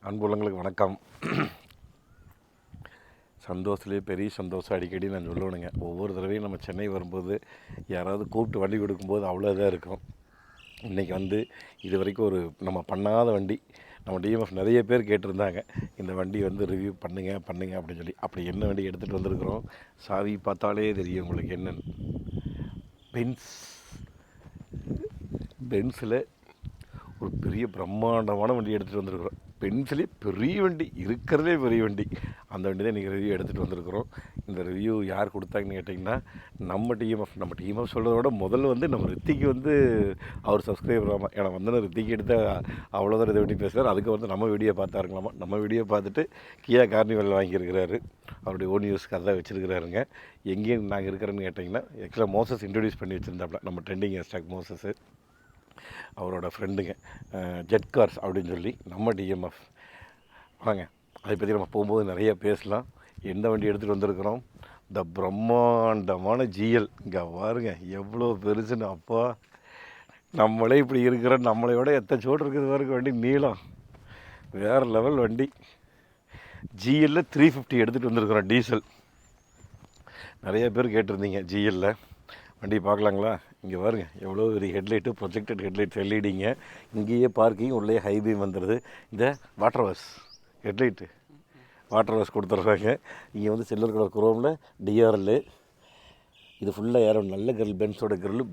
அன்புள்ளங்களுக்கு வணக்கம். சந்தோஷத்துலேயே பெரிய சந்தோஷம் அடிக்கடி நான் சொல்லுவேனுங்க. ஒவ்வொரு தடவையும் நம்ம சென்னை வரும்போது யாராவது கூப்பிட்டு வண்டி கொடுக்கும்போது அவ்வளோ இதாக இருக்கும். இன்றைக்கி இது வரைக்கும் நம்ம பண்ணாத வண்டி, நம்ம டிஎம்எஃப் நிறைய பேர் கேட்டிருந்தாங்க, இந்த வண்டி ரிவ்யூ பண்ணுங்க அப்படின்னு சொல்லி. அப்படி என்ன வண்டி எடுத்துகிட்டு வந்திருக்கிறோம், சாவி பார்த்தாலே தெரியும் உங்களுக்கு என்னென்னு. பென்ஸில் ஒரு பெரிய பிரம்மாண்டமான வண்டி எடுத்துகிட்டு வந்திருக்கிறோம். பென்சிலே பெரிய வண்டி, இருக்கிறதே பெரிய வண்டி. அந்த வண்டி தான் இன்றைக்கி ரிவ்யூ எடுத்துகிட்டு வந்திருக்கிறோம். இந்த ரிவ்யூ யார் கொடுத்தாங்கன்னு கேட்டிங்கன்னா, நம்ம டிஎம்எஃப் சொல்கிறத விட முதல்ல நம்ம ரித்திக்கு அவர் சப்ஸ்கிரைபர் ஆமாம். ஏன்னா ரித்திக்கு எடுத்த அவ்வளோதான் இதை வண்டி பேசுகிறார். அதுக்கு நம்ம வீடியோ பார்த்தாருங்களாமா. நம்ம வீடியோ பார்த்துட்டு கியா கார்னிவல் வாங்கியிருக்கிறாரு. அவருடைய ஓன் யூஸ்க்கு அதான் வச்சுருக்கிறாருங்க. எங்கேயும் நாங்கள் இருக்கிறேன்னு கேட்டிங்கன்னா, ஆக்சுவலாக மோசஸ் இன்ட்ரடியூஸ் பண்ணி வச்சுருந்தாப்புல, நம்ம ட்ரெண்டிங் ஹேஷ்டாக் மோசஸு, அவரோட ஃப்ரெண்டுங்க, ஜெட் கார்ஸ் அப்படின்னு சொல்லி நம்ம டிஎம்எஃப். வாங்க, அதை பற்றி நம்ம போகும்போது நிறைய பேசலாம். எந்த வண்டி எடுத்துகிட்டு வந்திருக்கிறோம், த பிரம்மாண்டமான ஜிஎல். இங்கே பாருங்க எவ்வளோ பெருசுன்னு. அப்பா, நம்மளே இப்படி இருக்கிறோம், நம்மளை விட எத்தனை சோடு இருக்குது பாருங்க. வண்டி நீளம் வேறு லெவல் வண்டி. ஜிஎல்ல 350 எடுத்துகிட்டு வந்திருக்கிறோம், டீசல். நிறைய பேர் கேட்டிருந்தீங்க ஜிஎல்ல வண்டி பார்க்கலாங்களா. இங்கே பாருங்க எவ்வளோ ஒரு ஹெட்லைட்டு, ப்ரொஜெக்டட் ஹெட்லைட்ஸ், எல்இடிங்க. இங்கேயே பார்க்கிங், உள்ளே ஹைபீம் வந்துடுது. இந்த water wash headlight, water wash கொடுத்துட்றாங்க. இங்கே சில்வர் கலர் குரோமில் டிஆர்எல்லு. இது ஃபுல்லாக ஏறும். நல்ல கிரில், பென்ஸோட கிரில்.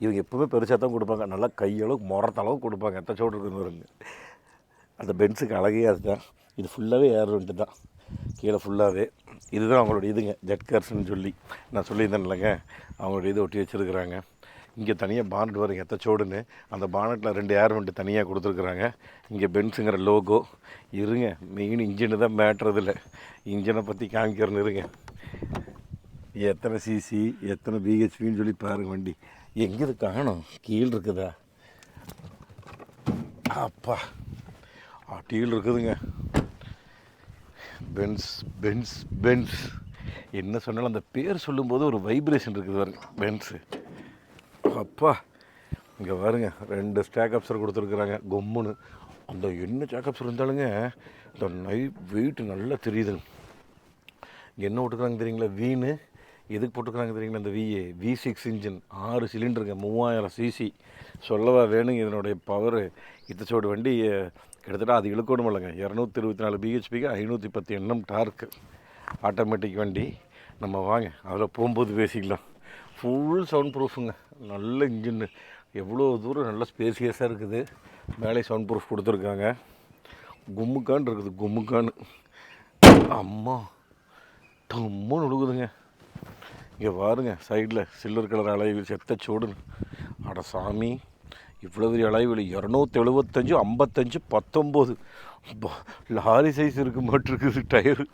இவங்க எப்போவுமே பெருசாக தான் கொடுப்பாங்க, நல்லா கையளவு முறத்தளவு கொடுப்பாங்க. எத்தனை சோடு இருக்குன்னு வருங்க. அந்த பென்ஸுக்கு அழகே அதுதான். இது ஃபுல்லாகவே ஏறுன்ட்டு தான், கீழே ஃபுல்லாகவே. இதுதான் அவங்களோட இதுங்க, ஜெட் கார்ஸ்ன்னு சொல்லி நான் சொல்லியிருந்தேன் இல்லைங்க. அவங்களோட இது ஒட்டி வச்சுருக்குறாங்க. இங்கே தனியாக பானட் வருங்க, எத்தச்சோடுன்னு. அந்த பானட்டில் 2 ஏர் வண்டி தனியாக கொடுத்துருக்குறாங்க. இங்கே பென்ஸுங்கிற லோகோ. இருங்க, மெயின் இன்ஜினு தான் மேட்டுறதில்ல. இன்ஜினை பற்றி காமிக்கிறேன்னு இருங்க. எத்தனை சிசி, எத்தனை பிஹெச்பின்னு சொல்லி பாருங்க. வண்டி எங்கே இது காணும், கீழே இருக்குதா? அப்பா, டீல் இருக்குதுங்க. பென்ஸ் என்ன சொன்னாலும் அந்த பேர் சொல்லும்போது ஒரு வைப்ரேஷன் இருக்குது பாருங்க, பென்ஸு. அப்பா, இங்கே பாருங்க 2 ஸ்டாக் அப்சர் கொடுத்துருக்குறாங்க. கொம்முன்னு அந்த என்ன ஸ்டாக் அப்சர் இருந்தாலுங்க, இந்த வெயிட்டு நல்லா தெரியுதுங்க. என்ன போட்டுக்கிறாங்க தெரியுங்களா, வீணு எதுக்கு போட்டுக்கிறாங்க தெரியுங்களா, இந்த V6 இன்ஜின், 6 சிலிண்டருங்க, 3000 சிசி. சொல்லவா வேணுங்க இதனுடைய பவரு. இத்தச்சோடு வண்டி கிட்டத்தட்ட அது இழுக்கணும் இல்லைங்க. 224 பிஹெச்பிக்கு 510 Nm டார்க்கு, ஆட்டோமேட்டிக் வண்டி. நம்ம வாங்க அதில் போகும்போது பேசிக்கலாம். ஃபுல் சவுண்ட் ப்ரூஃபுங்க, நல்ல இன்ஜின்னு. எவ்வளோ தூரம் நல்ல ஸ்பேசியஸாக இருக்குது. மேலே சவுண்ட் ப்ரூஃப் கொடுத்துருக்காங்க. கும்முக்கான் இருக்குது, கும்முக்கான்னு. அம்மா டம்முன்னு உழுகுதுங்க. இங்கே பாருங்க, சைடில் சில்வர் கலர் அலைவு, செத்த சோடுன்னு. அட சாமி, இவ்வளோ பெரிய அலைவில் 275, 55, 19 லாரி சைஸ் இருக்கு மாட்டிருக்குது டயரு.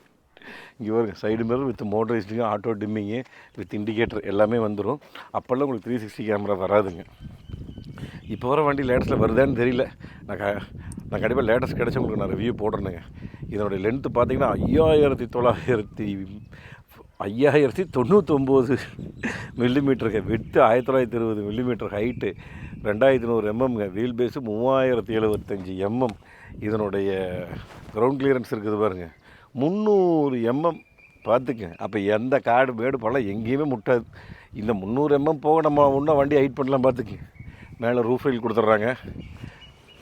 இங்கே பாருங்க, சைடு மிரர் வித் மோட்டரைஸ்டுங்க, ஆட்டோ டிம்மிங்கு வித் இண்டிகேட்டர் எல்லாமே வந்துடும். அப்போல்லாம் உங்களுக்கு 360 கேமரா வராதுங்க. இப்போ வர வண்டி லேட்டஸ்ட்டில் வருதான்னு தெரியல. நான் கண்டிப்பாக லேட்டஸ்ட் கிடச்சி உங்களுக்கு நான் ரிவ்யூ போடுறேனுங்க. இதனுடைய லென்த்து பார்த்தீங்கன்னா 5099 மில்லிமீட்டருங்க. விட்டு 1920 millimetre. Height 2100 mm. Wheel base 3075 mm. இதனுடைய கிரவுண்ட் கிளியரன்ஸ் இருக்குது பாருங்கள், 300 mm. பார்த்துங்க. அப்போ எந்த காடு மேடு பழம் எங்கேயுமே முட்டாது. இந்த 300 mm போக நம்ம இன்னும் வண்டி ஹைட் பண்ணலாம். பார்த்துக்கு, மேலே ரூஃப் ரயில் கொடுத்துட்றாங்க.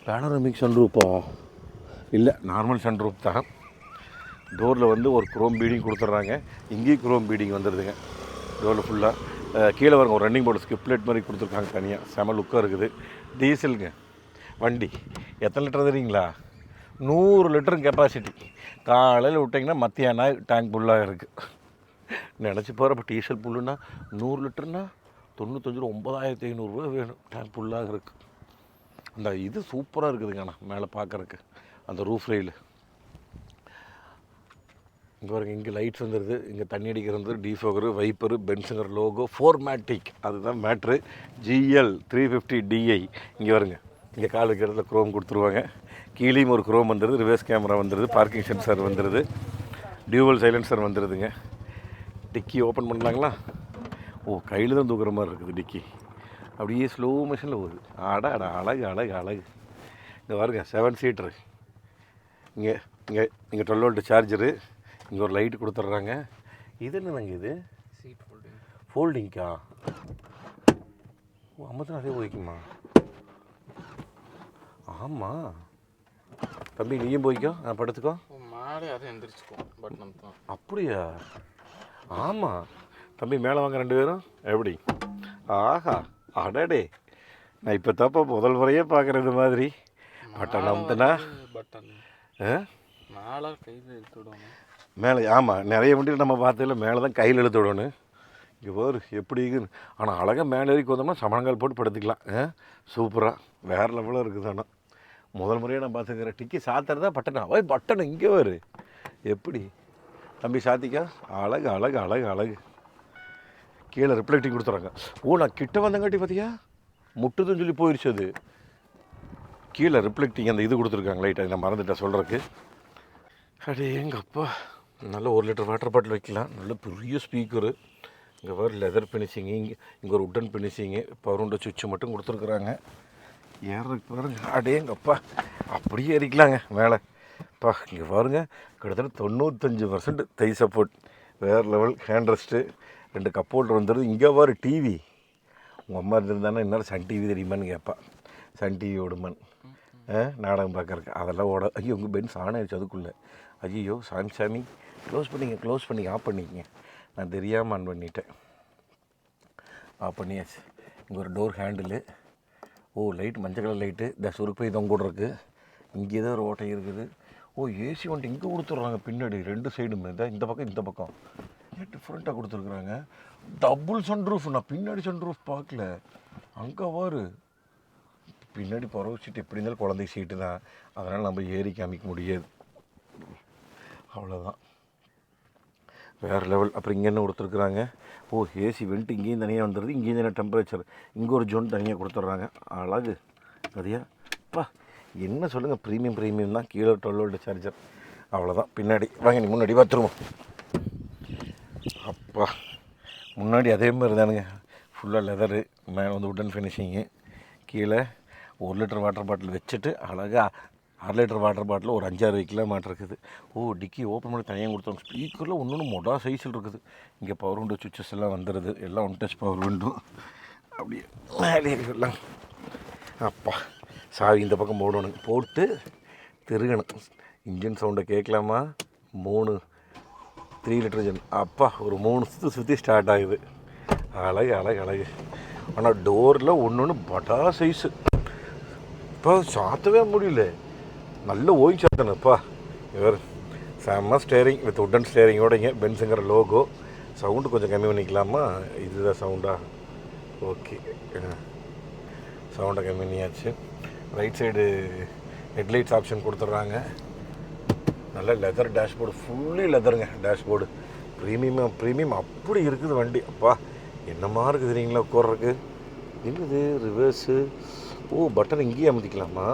பேனோரமிக் சன்ரூப்பா இல்லை, நார்மல் சன்ரூப் தான். டோரில் ஒரு குரோம் பீடிங் கொடுத்துட்றாங்க. இங்கேயும் குரோம் பீடிங் வந்துடுதுங்க டோரில் ஃபுல்லாக. கீழே வருங்க ஒரு ரன்னிங் போர்டு ஸ்கிப்லெட் மாதிரி கொடுத்துருக்காங்க தனியாக. செம லுக்காக இருக்குது. டீசலுங்க வண்டி. எத்தனை லிட்டர் தெரியுங்களா, 100 லிட்டரு கெப்பாசிட்டி. காலையில் விட்டிங்கன்னா மத்தியானம் டேங்க் ஃபுல்லாக இருக்குது. நினச்சி போகிறப்ப டீசல் ஃபுல்லுன்னா 100 லிட்டருன்னா 95, 9500 வேணும். டேங்க் ஃபுல்லாக இருக்குது. அந்த இது சூப்பராக இருக்குதுங்க. ஆனால் மேலே பார்க்குறக்கு அந்த ரூஃப் ரயில். இங்கே பாருங்க, இங்கே லைட்ஸ் வந்துடுது, இங்கே தண்ணி அடிக்கிறது, டிஃபோகரு, வைப்பரு, பென்ஸுங்கிற லோகோ, 4மேட்டிக், அதுதான் மேட்ரு. GL 350 DI. இங்கே வருங்க, இங்கே கால் வைக்கிறதுல குரோம் கொடுத்துருவாங்க. கீழேயும் ஒரு குரோம் வந்துடுது. ரிவர்ஸ் கேமரா வந்துடுது. பார்க்கிங் சென்சார் வந்துடுது. டியூவல் சைலன்சர் வந்துடுதுங்க. டிக்கி ஓப்பன் பண்ணலாங்களா? கையில் தான் தூக்குற மாதிரி இருக்குது டிக்கி. அப்படியே ஸ்லோ மோஷனில் போகுது. அழகு அழகு அழகு அழகு. இங்கே பாருங்க, 7 சீட்ரு. இங்கே இங்கே இங்கே 12 வோல்ட் சார்ஜரு, இங்கே ஒரு லைட்டு கொடுத்துட்றாங்க. இது என்னங்க இது? Seat folding. ஃபோல்டிங்க்கா? ஓ, அம்மத்தான் அதே போய்க்குமா? ஆமாம் தம்பி, நீயும் போய்க்கோ, நான் படுத்துக்கோ. மேலே அதை எந்திரிச்சுக்கோ பட்டன் தான். அப்படியா? ஆமாம் தம்பி, மேலே வாங்க 2 பேரும். எப்படி? ஆஹா, அடடே, நான் இப்போ தப்பா முதல் முறையே பார்க்குறது மாதிரி. பட்டன் அமுத்துனா பட்டன் மேலே கையில் இழுத்து விடணும். மேலே ஆமாம், நிறைய வண்டியில் நம்ம பார்த்ததில்ல, மேலே தான் கையில் இழுத்து விடணும். இங்கே வேறு எப்படி இருக்குன்னு. ஆனால் அழகாக மேலே ஏறி வந்தோம்னா சமணங்கால் போட்டு படுத்துக்கலாம். சூப்பராக வேறு லெவலில் இருக்குது. ஆனால் முதல் முறையாக நான் பார்த்துக்கிறேன். டிக்கி சாத்துறதா பட்டனா? ஓய் பட்டன் இங்கே வரு. எப்படி தம்பி சாத்திக்கா? அழகு அழகு அழகு அழகு. கீழே ரிஃப்ளெக்டிங் கொடுத்துறாங்க. ஓ, நான் கிட்ட வந்தங்காட்டி பார்த்தியா முட்டுதுன்னு சொல்லி போயிடுச்சு. அது கீழே ரிஃப்ளெக்டிங் அந்த இது கொடுத்துருக்காங்க லைட்டாக, நான் மறந்துட்டேன் சொல்கிறதுக்கு. அடே எங்கள் அப்பா, நல்ல 1 லிட்டர் வாட்டர் பாட்டில் வைக்கலாம். நல்ல பெரிய ஸ்பீக்கரு. இங்கே வேறு லெதர் ஃபினிஷிங்கு, இங்கே ஒரு உட்டன் ஃபினிஷிங்கு, பவுண்டர் சுவிட்சு மட்டும் கொடுத்துருக்குறாங்க. ஏறதுக்கு பாருங்க. அடே எங்கள் அப்பா, அப்படியே ஏறிக்கலாங்க மேலே. அப்பா இங்கே பாருங்க, கிட்டத்தட்ட 95% தை சப்போர்ட். வேறு level. Hand rest, 2 cup holder வந்துடுது. இங்கே பாரு டிவி. உங்கள் அம்மா இருந்திருந்தானே என்னால் சன் டிவி தெரியுமான்னு கேட்பா. சன் டிவி ஓடுமான் நாடகம் பார்க்குறக்கு. அதெல்லாம் ஓட. ஐயோ உங்கள் பென்ஸ் ஆன் ஆயிடுச்சு அதுக்குள்ளே. ஐயோ சாமி, க்ளோஸ் பண்ணிங்க ஆஃப் பண்ணிக்கங்க. நான் தெரியாமல் ஆன் பண்ணிட்டேன். ஆஃப் பண்ணியாச்சு. இங்கே ஒரு டோர் ஹேண்டிலு. ஓ, லைட் மஞ்சள் கலர் லைட்டு. இந்த சுருக்கு போய் தொங்க விட்ருக்கு. இங்கே ஏதோ ஒரு ஓட்டை இருக்குது. ஓ, ஏசி வந்துட்டு இங்கே கொடுத்துட்றாங்க பின்னாடி 2 சைடுமே. இந்த பக்கம் இந்த பக்கம் ஏன் டிஃப்ரெண்ட்டாக கொடுத்துருக்குறாங்க. Double sunroof. நான் பின்னாடி சன்ரூஃப் பார்க்கல. அங்கே வாரு பின்னாடி பறவை சீட்டு. எப்படி இருந்தாலும் குழந்தை சீட்டு தான், அதனால் நம்ம ஏறி காமிக்க முடியாது. அவ்வளோதான், வேறு லெவல். அப்புறம் இங்கே என்ன கொடுத்துருக்குறாங்க? ஓ, ஏசி வெண்ட்டு இங்கேயும் தனியாக வந்துடுது. இங்கேயும் தனியாக டெம்பரேச்சர். இங்கே ஒரு ஜோன் தனியாக கொடுத்துட்றாங்க. அழகு அதையா அப்பா, என்ன சொல்லுங்கள், ப்ரீமியம் தான். கீழே 12 வோல்ட் சார்ஜர். அவ்வளோதான். பின்னாடி வாங்க, நீ முன்னாடி பார்த்துருவோம். அப்பா, முன்னாடி அதே மாதிரி தானுங்க. ஃபுல்லாக லெதரு, மேலே வந்து உட்டன் ஃபினிஷிங்கு. கீழே 1 லிட்டர் வாட்டர் பாட்டில் வச்சுட்டு அழகாக 1/2 லிட்டர் வாட்டர் பாட்டில் ஒரு 5-6 வைக்கலாம் மாட்டிருக்குது. ஓ, டிக்கி ஓப்பன் பண்ணி தனியாக கொடுத்தாங்க. ஸ்பீக்கரில் ஒன்று மொடா சைஸில் இருக்குது. இங்கே பவர் விண்டோ சுவிச்சஸ் எல்லாம் வந்துடுது. எல்லாம் 1 டச் பவர் விண்டோ. அப்படியே மேலே எல்லாம். அப்பா, சாவி இந்த பக்கம் போடணும், போட்டு திருகணும். இன்ஜின் சவுண்டை கேட்கலாமா? 3 லிட்டர் ஜன். அப்பா, ஒரு 3 சுற்றி ஸ்டார்ட் ஆகுது. அழகு அழகு அழகு. ஆனால் டோரில் ஒன்று பட்டா சைஸு. இப்போ சாத்தவே முடியல. நல்ல ஓய் சாத்தனப்பா. இவர் செம்ம ஸ்டேரிங் வித் உட்டன் ஸ்டேரிங்கோடைங்க. பென்ஸுங்கிற லோகோ. சவுண்டு கொஞ்சம் கம்மி பண்ணிக்கலாமா? இதுதான் சவுண்டா? ஓகே, சவுண்டை கம்மி பண்ணியாச்சு. ரைட் சைடு ஹெட்லைட்ஸ் ஆப்ஷன் கொடுத்துட்றாங்க. நல்ல லெதர் டேஷ்போர்டு. ஃபுல்லி லெதருங்க டேஷ்போர்டு. ப்ரீமியம் அப்படி இருக்குது வண்டி. அப்பா, என்னமா இருக்குது தெரியுங்களா உட்கார்றதுக்கு. என்னது ரிவர்ஸு? ஓ, பட்டன் இங்கேயே அமைத்திக்கலாமா?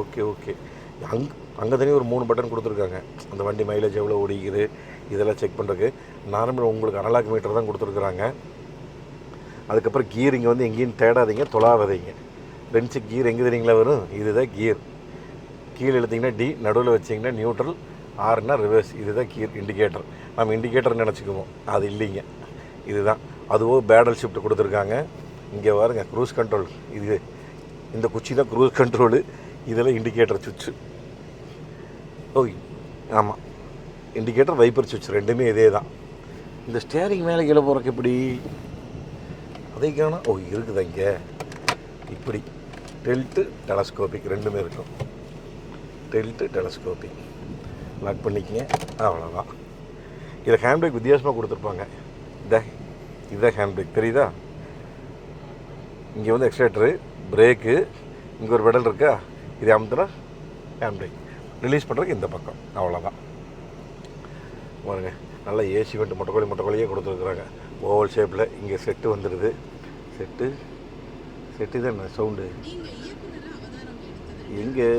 ஓகே. அங்கே தனியாக ஒரு 3 பட்டன் கொடுத்துருக்காங்க. அந்த வண்டி மைலேஜ் எவ்வளோ ஓடிக்குது இதெல்லாம் செக் பண்ணுறதுக்கு. நார்மல் உங்களுக்கு அனலாக் மீட்டர் தான் கொடுத்துருக்குறாங்க. அதுக்கப்புறம் கீர் இங்கே வந்து எங்கேயும் தேடாதீங்க, தொலாவதீங்க. பென்ஸு கீர் எங்கே தெரியுங்களா வரும்? இதுதான் கீர். கீழே இழுத்திங்கன்னா டி, நடுவில் வச்சிங்கன்னா நியூட்ரல், ஆறுனா ரிவர்ஸ். இதுதான் கீர் இண்டிகேட்டர். நம்ம இண்டிகேட்டர் நினச்சிக்குவோம், அது இல்லைங்க. இதுதான். அதுவோ பேடல் ஷிஃப்ட் கொடுத்துருக்காங்க. இங்கே பாருங்க, க்ரூஸ் கண்ட்ரோல். இது இந்த குச்சி தான் க்ரூஸ் கண்ட்ரோலு. இதில் இண்டிகேட்டர் சுவிட்சு. ஓய் ஆமாம், இண்டிகேட்டர் வைப்பர் சுவிட்ச் ரெண்டுமே இதே தான். இந்த ஸ்டேரிங் மேலே கீழே போகிறக்கு எப்படி அதை காணும்? ஓ, இருக்குதா இங்கே. இப்படி டெல்ட்டு டெலஸ்கோபிக் ரெண்டுமே இருக்கும். டெல்ட்டு டெலஸ்கோபிக் லாக் பண்ணிக்கங்க. அவ்வளோதான். இதில் ஹேண்ட் பிரேக் வித்தியாசமாக கொடுத்துருப்பாங்க. இதுதான் ஹேண்ட் பிரேக் தெரியுதா? இங்கே வந்து எக்ஸ்லேட்டரு, பிரேக்கு, இங்கே ஒரு பெடல் இருக்கா, இது அமுத்துனா ஹேண்ட் பிரேக். ரிலீஸ் பண்ணுறதுக்கு இந்த பக்கம். அவ்வளோதான். பாருங்க, நல்லா ஏசி வந்துட்டு மொட்டைக்கோழியே கொடுத்துருக்குறாங்க. ஓவல் ஷேப்பில். இங்கே செட்டு வந்துடுது. செட்டு தான் சவுண்டு எங்கே.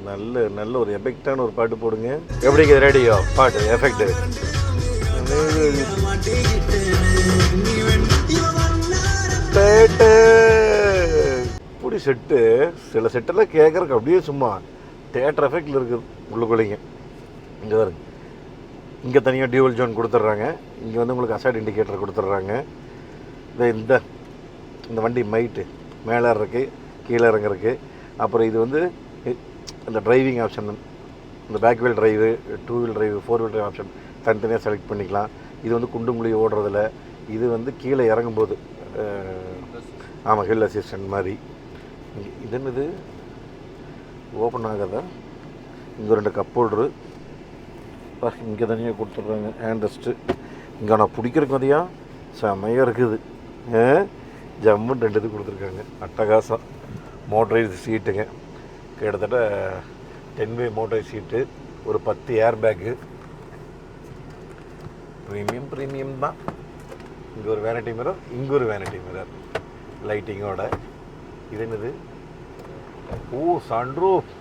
நல்ல ஒரு எஃபெக்டான ஒரு பாட்டு போடுங்க. எப்படிங்க ரேடியோ பாட்டு எஃபெக்ட்? இப்படி செட்டு, சில செட்டெல்லாம் கேட்குறக்கு அப்படியே சும்மா தேட்டர் எஃபெக்டில் இருக்குது உள்ளுக்குள்ளேங்க. இங்கே வருங்க, இங்கே தனியாக டியூவல் ஜோன் கொடுத்துட்றாங்க. இங்கே வந்து உங்களுக்கு அசைட் இண்டிகேட்டர் கொடுத்துட்றாங்க. இந்த இந்த வண்டி மைட்டு மேலே இருக்குது, கீழே இறங்குறதுக்கு. அப்புறம் இது வந்து இந்த டிரைவிங் ஆப்ஷன், இந்த back wheel drive, 2 wheel drive, 4 wheel drive option தனித்தனியாக செலக்ட் பண்ணிக்கலாம். இது வந்து குண்டுங்குழி ஓடுறதில்ல. இது வந்து கீழே இறங்கும்போது ஆமாம் ஹில் அசிஸ்டன்ட் மாதிரி. இது என்னது ஓப்பன் ஆகாதா? இங்கே 2 கப் ஹோல்டரு இங்கே தனியாக கொடுத்துட்றாங்க. ஹேண்ட் ரெஸ்ட்டு இங்கே நான் பிடிக்கிறதுக்கு மதியா செமையாக இருக்குது. ஜம்முன்னு 2 இது கொடுத்துருக்காங்க. அட்டகாசம். மோட்டரைஸ் சீட்டுங்க, கிட்டத்தட்ட 10 வே மோட்டரைஸ் சீட்டு, ஒரு 10 ஏர் பேக்கு. ப்ரீமியம் தான். இங்கே ஒரு வேனிட்டி மிரர், இங்கே ஒரு வேனிட்டி மிரர் லைட்டிங்கோட. இது என்னது? சன்ரூஃப்.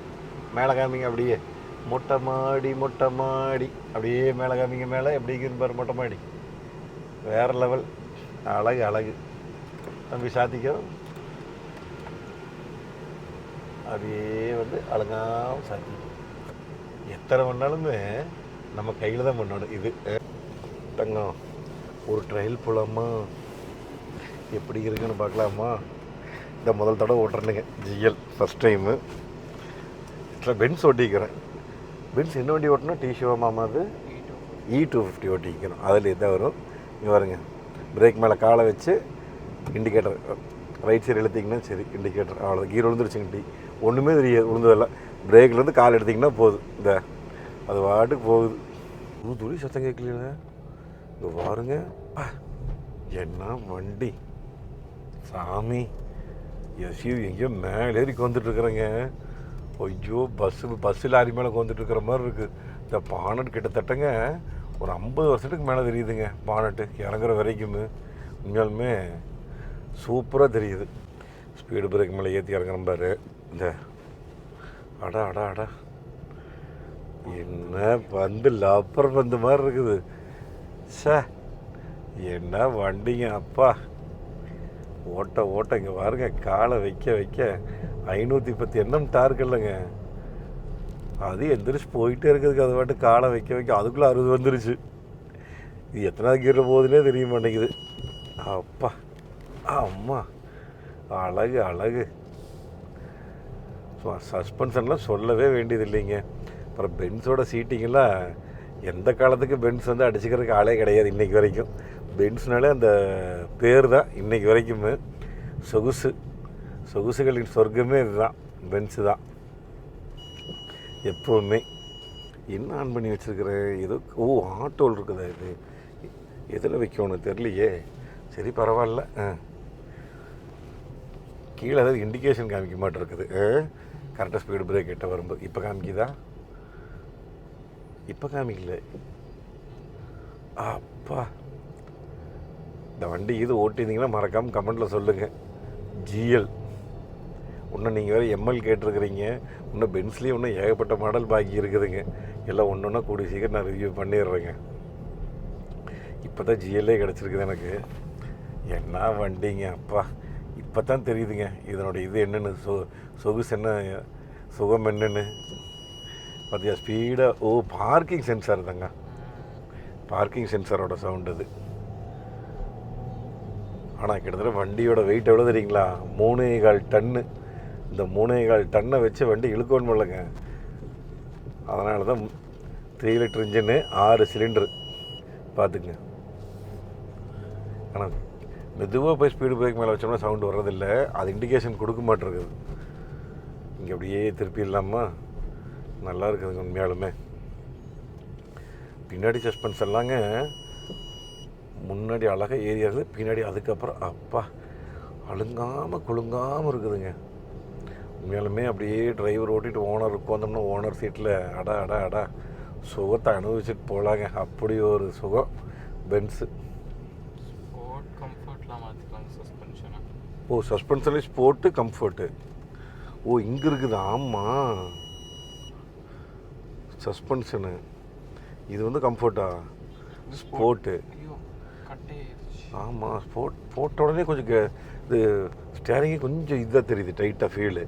மேலே காமிங்க அப்படியே, மொட்டை மாடி அப்படியே மேலே காமிங்க. மேலே எப்படி இருக்குன்னு பாரு, மொட்டை மாடி வேறு லெவல். அழகு தம்பி சாத்திக்கோ. அப்படியே வந்து அழகாக சாத்திக்கும். எத்தனை பண்ணாலுமே நம்ம கையில் தான் பண்ணணும். இது தங்கம் ஒரு ட்ரையல் போகலாமா? எப்படி இருக்குன்னு பார்க்கலாமா? இந்த முதல் தடவை ஓட்டுறேனுங்க ஜிஎல், ஃபஸ்ட் டைமு. பென்ஸ் ஓட்டிக்கிறேன். பென்ஸ் என்ன வண்டி ஓட்டணும்? டிஷோ மாமாது E250 ஓட்டிக்கணும். அதில் இதான் வரும். இங்கே வருங்க, பிரேக் மேலே காலை வச்சு இண்டிகேட்டர் ரைட் சைடு எழுத்திங்கன்னா சரி, இண்டிகேட்டர் அவ்வளோ. கீர் விழுந்துருச்சுங்க, டீ ஒன்றுமே தெரியாது, விழுந்ததில்லை. பிரேக்லேருந்து கால் எடுத்திங்கன்னா போதும், இந்த அது வாட்டுக்கு போகுது. துளி சத்தம் கேட்கல. இங்கே பாருங்க, என்ன வண்டி சாமி. எஸ்யூவி எங்கேயோ மேலே ஏறி வந்துட்டுருக்குறேங்க. ஐயோ, பஸ்ஸு லாரி மேலே வந்துட்டுருக்கிற மாதிரி இருக்குது. இந்த பானட் கிட்டத்தட்டங்க ஒரு 50 வருஷத்துக்கு மேலே தெரியுதுங்க. பானட்டு இறங்குற வரைக்கும் உண்மையாலுமே சூப்பராக தெரியுது. ஸ்பீடு பிரேக் மேலே ஏற்றி இறங்குற பாரு. இந்த அடா என்ன பந்து, லப்பர் பந்து மாதிரி இருக்குது. என்ன வண்டிங்க அப்பா. ஓட்ட இங்கே பாருங்க, காலை வைக்க 510 NM டார்க் இல்லைங்க. அது எந்திரிச்சு போயிட்டே இருக்குதுக்கு. அது பாட்டு காலை வைக்க அதுக்குள்ளே 60 வந்துருச்சு. இது எத்தனாவது கீரில் போகுதுன்னே தெரிய மாட்டேங்குது. அப்பா அம்மா, அழகு. சஸ்பென்ஷன்லாம் சொல்லவே வேண்டியது இல்லைங்க. அப்புறம் பென்ஸோட சீட்டிங்கெல்லாம் எந்த காலத்துக்கு பென்ஸ் வந்து அடிச்சுக்கிறதுக்கு ஆளே கிடையாது இன்றைக்கி வரைக்கும். பென்ஸ்னாலே அந்த பேர் தான் இன்றைக்கி வரைக்குமே. சொகுசுகளின் சொர்க்கமே இதுதான், பென்ஸு தான் எப்போவுமே. என்ன ஆன் பண்ணி வச்சுருக்கிறேன்? ஏதோ ஆட்டோவில் இருக்குதா? இது எதில் வைக்கணும் தெரியலையே. சரி பரவாயில்ல. கீழே ஏதாவது இண்டிகேஷன் காமிக்க மாட்டேருக்குது. கரெக்டாக ஸ்பீடு பிரேக் கிட்ட வரும்போது. இப்போ காமிக்குதா? இப்போ காமிக்கல. அப்பா, இந்த வண்டி இது ஓட்டியிருந்தீங்கன்னா மறக்காமல் கமெண்ட்டில் சொல்லுங்கள். ஜிஎல் இன்னும் நீங்கள் வேறு எம்எல் கேட்டிருக்கிறீங்க. இன்னும் பென்ஸ்லேயும் இன்னும் ஏகப்பட்ட மாடல் பாக்கி இருக்குதுங்க. எல்லாம் ஒன்று ஒன்றா கூடிய சீக்கிரம் நான் ரிவ்யூ பண்ணிடுறேங்க. இப்போ தான் ஜிஎல்லே கிடச்சிருக்குது எனக்கு. என்ன வண்டிங்க அப்பா. இப்போ தான் தெரியுதுங்க இதனோட இது என்னென்னு, சொகுசு என்ன, சுகம் என்னென்னு பார்த்தியா. ஸ்பீடாக பார்க்கிங் சென்சார் தாங்க, பார்க்கிங் சென்சாரோட சவுண்ட் அது. ஆனால் கிட்டத்தட்ட வண்டியோட வெயிட் எவ்வளோ தெரியுங்களா? 3.25 டன்னு. இந்த 3.25 டன்னை வச்சு வண்டி இழுக்கணும் இல்லைங்க. அதனால தான் 3 லிட்டர் இன்ஜின்னு 6 சிலிண்டரு பார்த்துக்குங்க. ஆனால் மெதுவாக போய் ஸ்பீடு பிரேக் மேலே வச்சோம்னா சவுண்டு வர்றதில்லை. அது இண்டிகேஷன் கொடுக்க மாட்டேருக்குது. இங்கே அப்படியே திருப்பி இல்லாமல் நல்லா இருக்குதுங்க உண்மையாலுமே. பின்னாடி சஸ்பென்ஸ் எல்லாங்க முன்னாடி அழகாக ஏரியாவது, பின்னாடி அதுக்கப்புறம் அப்பா அழுங்காமல் குலுங்காமல் இருக்குதுங்க உண்மையாலுமே. அப்படியே டிரைவர் ஓட்டிட்டு ஓனர் உட்காந்தோம்னா ஓனர் சீட்டில் அடா சுகத்தை அனுபவிச்சுட்டு போகலாங்க. அப்படி ஒரு சுகம் பென்ஸு. சஸ்பென்ஷன்லேயே sport comfort. இங்கே இருக்குது. ஆமாம், சஸ்பென்ஷனு இது வந்து கம்ஃபர்ட்டா, ஸ்போர்ட்டு. ஆமாம், போட்ட உடனே கொஞ்சம் இது ஸ்டேரிங்கே கொஞ்சம் இதாக தெரியுது, டைட்டாக ஃபீலு.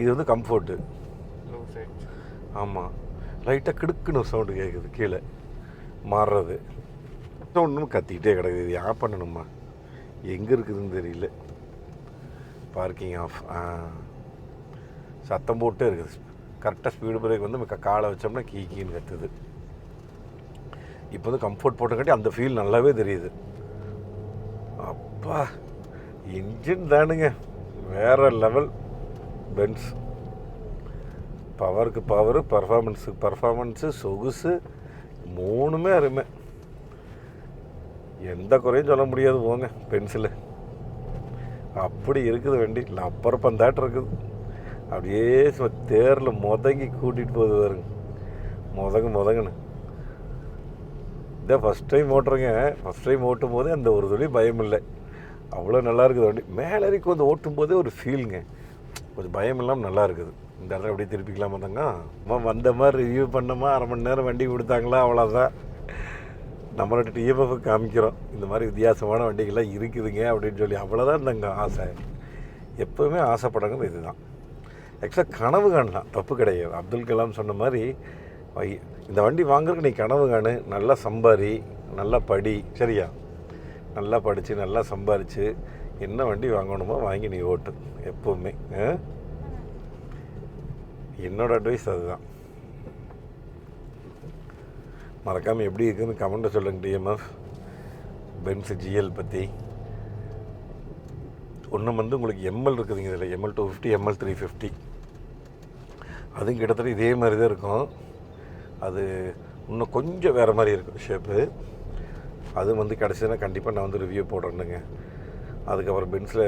இது வந்து கம்ஃபர்ட்டு. Low side. ஆமாம், லைட்டாக கிடுக்குன்னு ஒரு சவுண்டு கேட்குது கீழே மாறுறது. ஒன்றும் கத்திக்கிட்டே கிடக்குது. இது ஆஃப் பண்ணணுமா, எங்கே இருக்குதுன்னு தெரியல. Parking off. சத்தம் போட்டே இருக்குது. கரெக்டாக ஸ்பீடு பிரேக் வந்து காலை வச்சோம்னா கீன்னு கத்துது. இப்போ வந்து கம்ஃபர்ட் போட்டங்காட்டி அந்த ஃபீல் நல்லாவே தெரியுது. அப்பா, இன்ஜின் தானுங்க வேறு லெவல். பென்ஸ் பவருக்கு பவரு, பர்ஃபார்மன்ஸுக்கு பர்ஃபார்மன்ஸு, சொகுசு, மூணுமே அருமை. எந்த குறையும் சொல்ல முடியாது போங்க பென்சில். அப்படி இருக்குது வண்டி. அப்பறம் பந்தாட்டு இருக்குது. அப்படியே தேரில் முதங்கி கூட்டிகிட்டு போகுது பாருங்க. முதங்குன்னு இதான் ஃபஸ்ட் டைம் ஓட்டுறேங்க. ஃபஸ்ட் டைம் ஓட்டும் போதே அந்த ஒரு துளி பயம் இல்லை. அவ்வளோ நல்லா இருக்குது வண்டி. மேலே வரைக்கும் வந்து ஓட்டும் போதே ஒரு ஃபீலுங்க, கொஞ்சம் பயம் இல்லாமல் நல்லா இருக்குது. இந்த இடத்துல அப்படியே திருப்பிக்கலாமா தாங்க. வந்த மாதிரி ரிவ்யூ பண்ணோமா, அரை மணி நேரம் வண்டி கொடுத்தாங்களா, அவ்வளோதான். நம்மளோட டிஎஃப்எஃப் காமிக்கிறோம், இந்த மாதிரி வித்தியாசமான வண்டிகள்லாம் இருக்குதுங்க அப்படின்னு சொல்லி. அவ்வளோதான் இந்தங்க ஆசை. எப்போவுமே ஆசைப்படங்கிறது இது தான். ஆக்சுவலாக கனவு காணலாம், தப்பு கிடையாது. அப்துல் கலாம் சொன்ன மாதிரி இந்த வண்டி வாங்குறதுக்கு நீ கனவு காணு, நல்லா சம்பாரி, நல்லா படி, சரியா? நல்லா படித்து நல்லா சம்பாரித்து என்ன வண்டி வாங்கணுமோ வாங்கி நீ ஓட்டு எப்போவுமே. என்னோடய அட்வைஸ் அதுதான். மறக்காமல் எப்படி இருக்குதுன்னு கமெண்ட்டை சொல்லுங்கள் டிஎம்எஃப். பென்ஸ் ஜிஎல் பற்றி ஒன்று வந்து உங்களுக்கு எம்எல் இருக்குதுங்க. இதில் எம்எல் 250, எம்எல் 350, அதுவும் கிட்டத்தட்ட இதே மாதிரி தான் இருக்கும். அது இன்னும் கொஞ்சம் வேறு மாதிரி இருக்கும் ஷேப்பு. அது வந்து கிடச்சதுன்னா கண்டிப்பாக நான் வந்து ரிவ்யூ போடுறேன்னுங்க. அதுக்கப்புறம் பென்ஸில்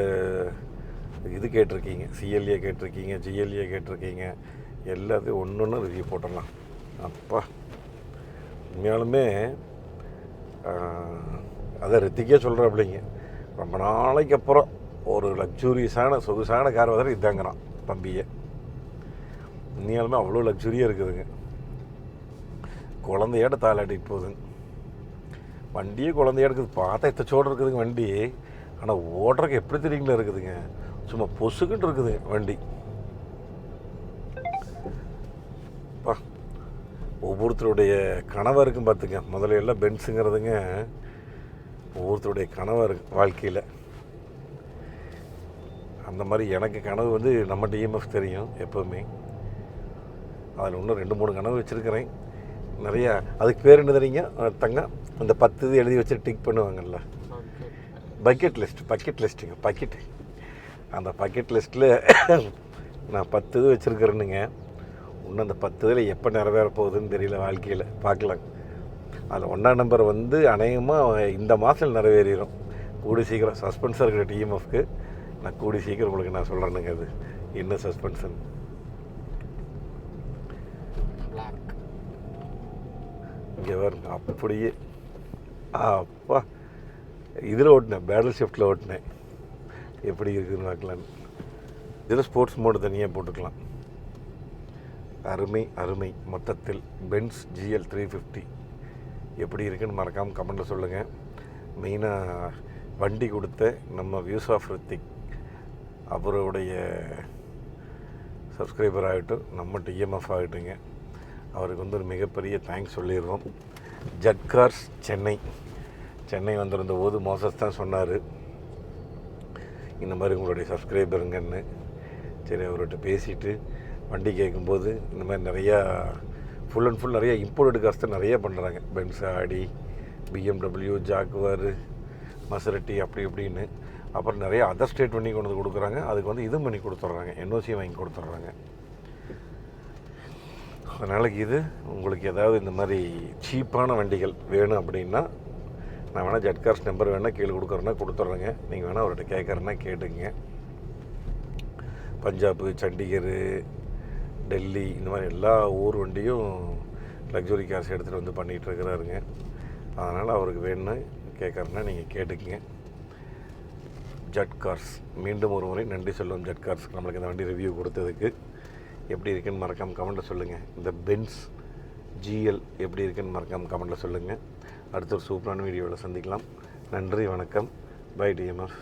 இது கேட்டிருக்கீங்க, சிஎல்ஏ கேட்டிருக்கீங்க, ஜிஎல்ஏ கேட்டிருக்கீங்க. எல்லாத்தையும் ஒன்று ஒன்று ரிவ்யூ போட்டுடலாம். அப்பா, உண்மையாலுமே அதை ரித்திக்கே சொல்கிறேன் அப்படிங்க. ரொம்ப நாளைக்கு அப்புறம் ஒரு லக்ஸூரியஸான சொகுசான கார் வந்து இதாங்கிறான் தம்பியை. உண்மையாலுமே அவ்வளோ லக்ஸூரியாக இருக்குதுங்க. குழந்தையாட்ட தாளாட்டிட்டு போகுதுங்க வண்டியே. குழந்தையா இருக்குது, பார்த்தா எத்தச்சோடு இருக்குதுங்க வண்டி. ஆனால் ஓடுறதுக்கு எப்படி தெரியுங்களா இருக்குதுங்க, சும்மா பொசுக்குன்னு இருக்குதுங்க வண்டி. ஒவ்வொருத்தருடைய கனவாக இருக்கும் பார்த்துங்க. முதல்ல எல்லாம் பென்ஸுங்கிறதுங்க ஒவ்வொருத்தருடைய கனவாக இருக்குது வாழ்க்கையில். அந்த மாதிரி எனக்கு கனவு வந்து நம்ம டிஎம்எஃப் தெரியும் எப்போவுமே. அதில் இன்னும் 2-3 கனவு வச்சுருக்கிறேன் நிறையா. அதுக்கு பேர் என்ன தெரியுங்க தங்க, அந்த 10 இது எழுதி வச்சு டிக் பண்ணுவாங்கல்ல, பக்கெட் லிஸ்ட்டுங்க. அந்த பக்கெட் லிஸ்ட்டில் நான் 10 இது வச்சுருக்கிறேனுங்க. இன்னும் அந்த 10 இதில் எப்போ நிறைவேற போகுதுன்னு தெரியல வாழ்க்கையில், பார்க்கலாங்க. அதில் 1ஆம் நம்பர் வந்து அநேகமாக இந்த மாதம் நிறைவேறிடும். கூடி சீக்கிரம் சஸ்பென்ஸாக இருக்கிற டிஎம்எஃப்க்கு நான் கூடி சீக்கிரம் உங்களுக்கு நான் சொல்கிறேனுங்க. அது என்ன சஸ்பென்ஷன். இங்கே வருங்க அப்படியே. அப்பா, இதில் ஓட்டினேன், பேடல் ஷிஃப்ட்டில் ஓட்டினேன். எப்படி இருக்குதுன்னு பார்க்கலான்னு. இதில் ஸ்போர்ட்ஸ் மோடு தனியாக போட்டுக்கலாம். அருமை. மொத்தத்தில் பென்ஸ் ஜிஎல் 350 எப்படி இருக்குன்னு மறக்காமல் கமெண்ட்டில் சொல்லுங்கள். மெயினாக வண்டி கொடுத்த நம்ம வியூஸ் ஆஃப் ரித்திக் அவருடைய சப்ஸ்கிரைபர் ஆகிட்டும், நம்ம டிஎம்எஃப் ஆகிட்டுங்க, அவருக்கு வந்து ஒரு மிகப்பெரிய தேங்க்ஸ் சொல்லிடுவோம். ஜட்கார்ஸ் சென்னை வந்திருந்த போது மோசஸ் தான் சொன்னார், இந்த மாதிரி உங்களுடைய சப்ஸ்கிரைபருங்கன்னு. சரி, அவர்கிட்ட பேசிவிட்டு வண்டி கேட்கும்போது இந்த மாதிரி நிறையா ஃபுல் அண்ட் ஃபுல் நிறையா இம்போர்ட்டட் கார்ஸ் தான் நிறையா பண்ணுறாங்க. பென்ஸ், ஆடி, பிஎம்டபிள்யூ, ஜாக்குவார், மசரட்டி, அப்படி இப்படின்னு. அப்புறம் நிறையா அதர் ஸ்டேட் வண்டி கொண்டு வந்து கொடுக்குறாங்க. அதுக்கு வந்து இதுவும் பண்ணி கொடுத்துட்றாங்க, என்ஓசி வாங்கி கொடுத்துட்றாங்க. அதனால் இது உங்களுக்கு ஏதாவது இந்த மாதிரி சீப்பான வண்டிகள் வேணும் அப்படின்னா நான் வேணால் ஜட்கார்ஸ் நம்பர் வேணால் கீழே கொடுக்குறேன்னா கொடுத்துட்றேங்க. நீங்கள் வேணால் அவர்கிட்ட கேட்குறேன்னா கேட்டுங்க. பஞ்சாப், சண்டிகர், டெல்லி, இந்த மாதிரி எல்லா ஊர் வண்டியும் லக்ஸுரி கார்ஸ் எடுத்துகிட்டு வந்து பண்ணிகிட்ருக்கிறாருங்க. அதனால் அவருக்கு வேணும்னு கேட்குறேன்னா நீங்கள் கேட்டுக்குங்க. ஜட்கார்ஸ் மீண்டும் ஒரு முறை நன்றி சொல்லுவோம். ஜட்கார்ஸ்க்கு நம்மளுக்கு இந்த வண்டி ரிவ்யூ கொடுத்ததுக்கு. எப்படி இருக்குன்னு மறக்காமல் கமெண்ட்டில் சொல்லுங்கள். இந்த பென்ஸ் ஜிஎல் எப்படி இருக்குன்னு மறக்காமல் கமெண்ட்டில் சொல்லுங்கள். அடுத்த ஒரு சூப்பரான வீடியோவில் சந்திக்கலாம். நன்றி, வணக்கம். Bye TMF.